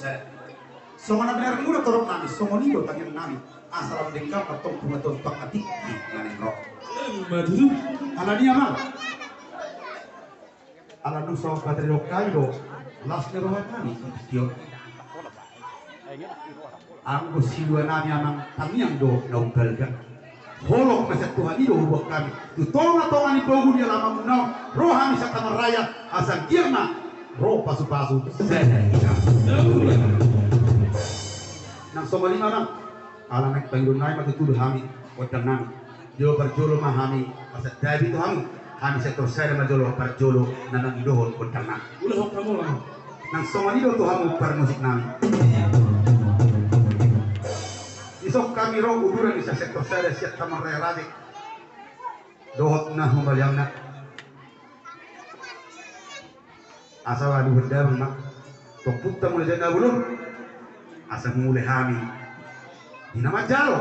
saya. Songo na benar muda torok nami, songo nido tangin nami. Asal dengkau atau bunga tontok atik di nganing roh. Madu. Ala dia mah. Ala nu so patri kairo. Las ni roh nami tio. Anggo silua nami amang tamiang do naunggalgan. Holok masak Tuhan itu hubung kami. Tu tonga ni pogu dia lama munau. Rohani sa kamar raya asal dia mah. Roh pasu-pasu. Nang somali mamang. Ala nak pengun nai mati tuduh kami. Wadang nami. Jo berjolo mah kami. Asal dari itu kami. Kami sektor saya majolo berjolo nanang idohol wadang nami. Ulah hok kamu lah. Nang somali do tu kami per musik nami. Isok kami roh uduran isa sektor saya siap kamar raya radik. Dohot nah membayang nak. Asal ada benda nak. Toputta mulai jaga belum. Asal mulai kami. Di nama jalo,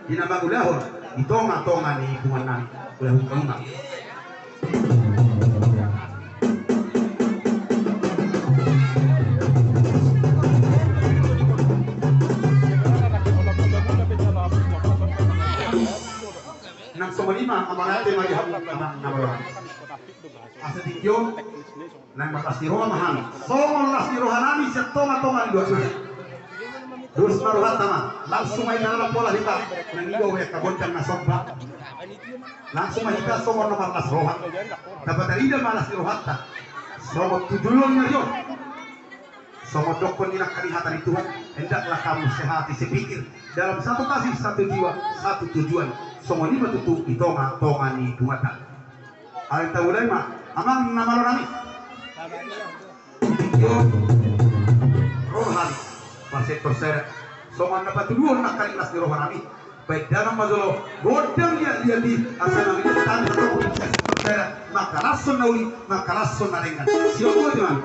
di nama ulahon, di tonga ni kuman nami. Ulahon kamu nak. Nang somalima amanate mari hamu nama orang. Asa dikyo nang batas di roha mahami. Somol las di roha nami setoma dua sudah. Terus maruhat nama langsung main dalam pola kita nang igo we kagoncang nasobba. Langsung main kita somol nomor las roha. Dapat ida malas di roha ta. Somol tudulon nyo. Somol dokon ni nakalihatan itu hendaklah kamu sehat sepikir dalam satu kasih satu jiwa satu tujuan. Somol ni betutu itonga ni dumata. Alin taulay ma amang nama nami. Rohani masih terser. Somol dapat duluan nak kalimas di rohani. Baik dalam mazolo godang dia di asal nami tan atau bisa terser maka rason nauli maka rason narengan. Siapa teman?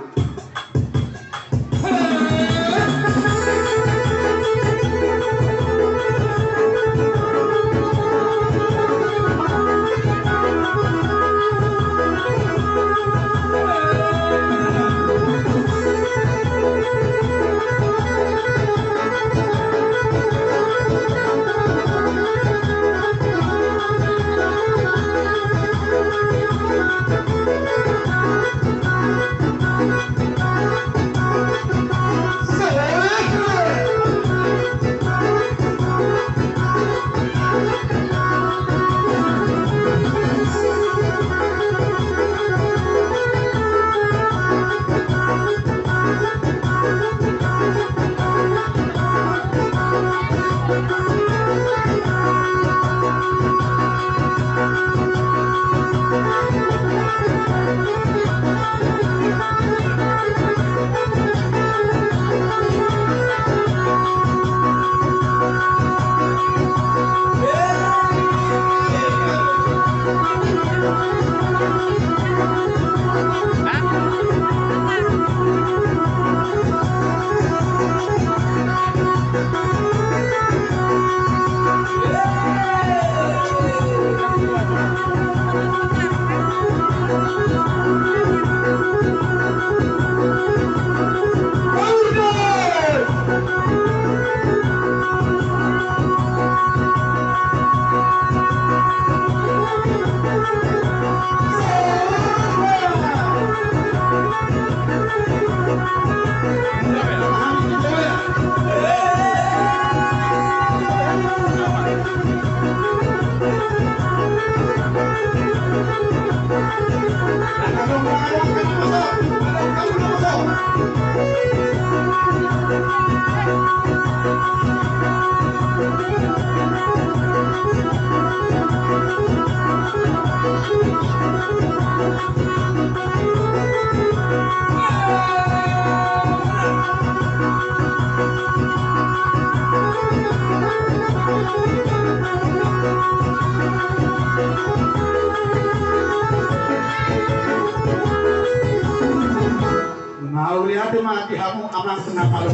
Mati kamu aman kenapa lu?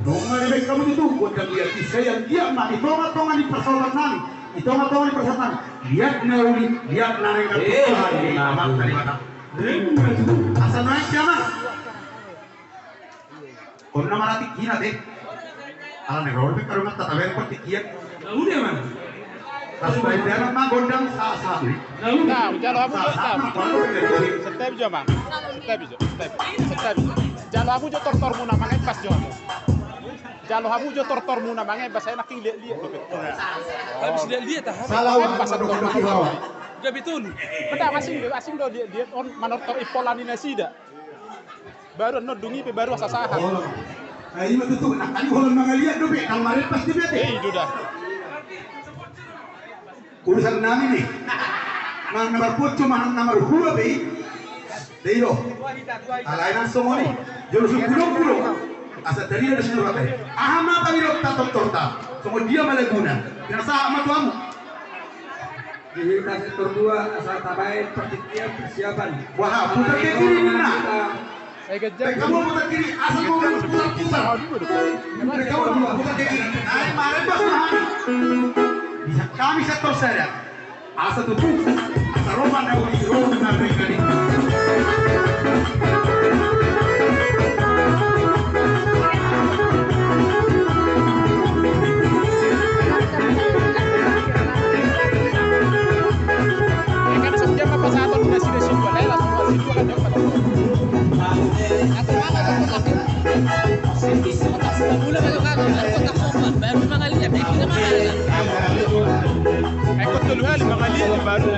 Nunggu lebih kamu itu buat dia saya dia mah itu tonga di persoalan nani, itu tonga di persoalan. Lihat nauli, lihat nari kan aman dari mana? Asal naik siapa? Kon na marati kina deh. Ala ne rol pekaro ngata tawer ko tikiat. Nah, udah man. Tas bay dana ma gondang sa sa ni. Nah, udah. Nah, jalo amu Sa jo sa nah. ma ko ko Step jo mang. Step jo. Jalo amu jo tor muna mangai pas jo. Jalo amu jo tor muna mangai pas saya nak lihat. Habis lihat ah. Salawan Pas pa do tor ko hawa. Gak betul. Benda asing do dia on manortor ipolan ini sida. Baru no dungi pe baru asasahan. Oh. Ay matutu na kali holon mga liat do be kang marit pas di bete. Itu dah. Urusan namin nih. Mang nomor putu mang nomor hua be. Deyo. Alay nang somo ni. Jurus kulong. Asa dari ada sini rapi. Ahama kami rok tatok torta. Somo dia malaguna. Kinasa amat kamu. Di sektor 2 asal tabai pertikaian persiapan. Wah, putar ke kiri nina. Saya kejar. Kamu putar kiri, asal kamu putar. Kamu putar ke kiri. Ay, maren bas mahani. Bisa kami sektor saya. Asa tutup. Asa roman na uli roman na mereka ni. Kan sejam apa satu destinasi dua lah langsung situ kan dapat. Ikut dulu hal mengalir di baru.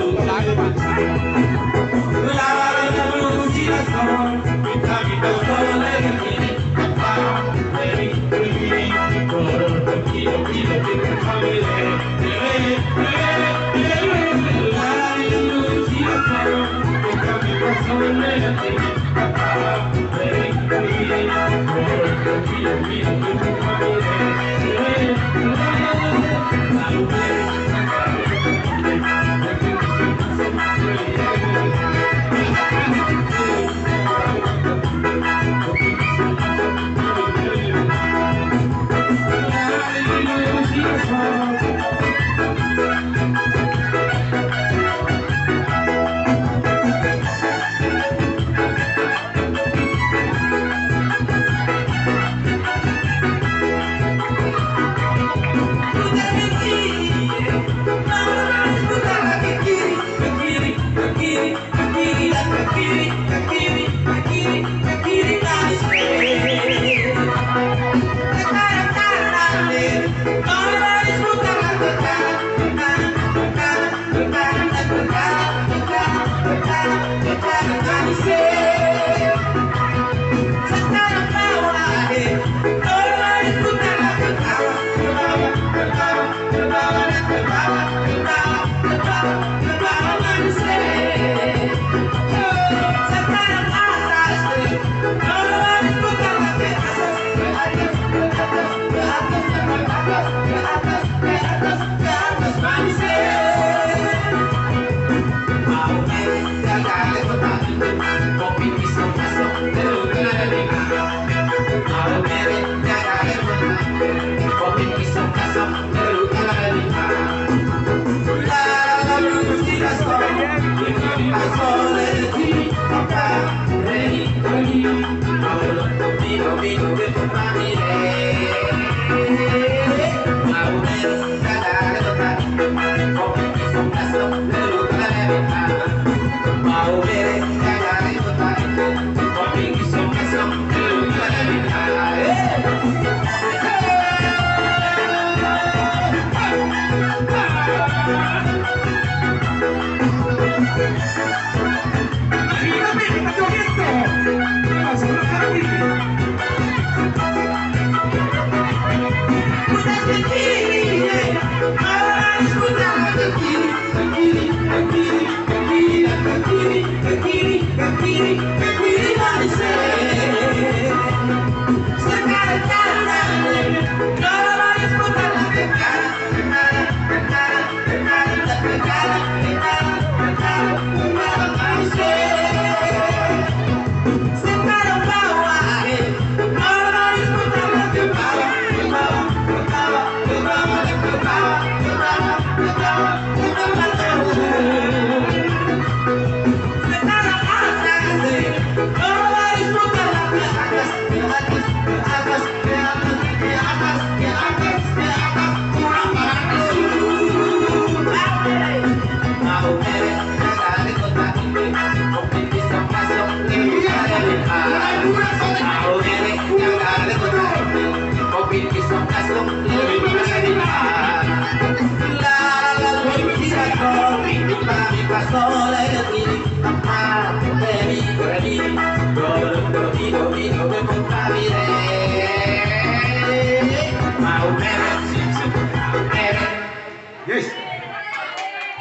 Yes.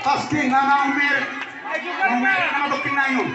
Pasti nggak mau merek. Mau merek nama dokin na yun.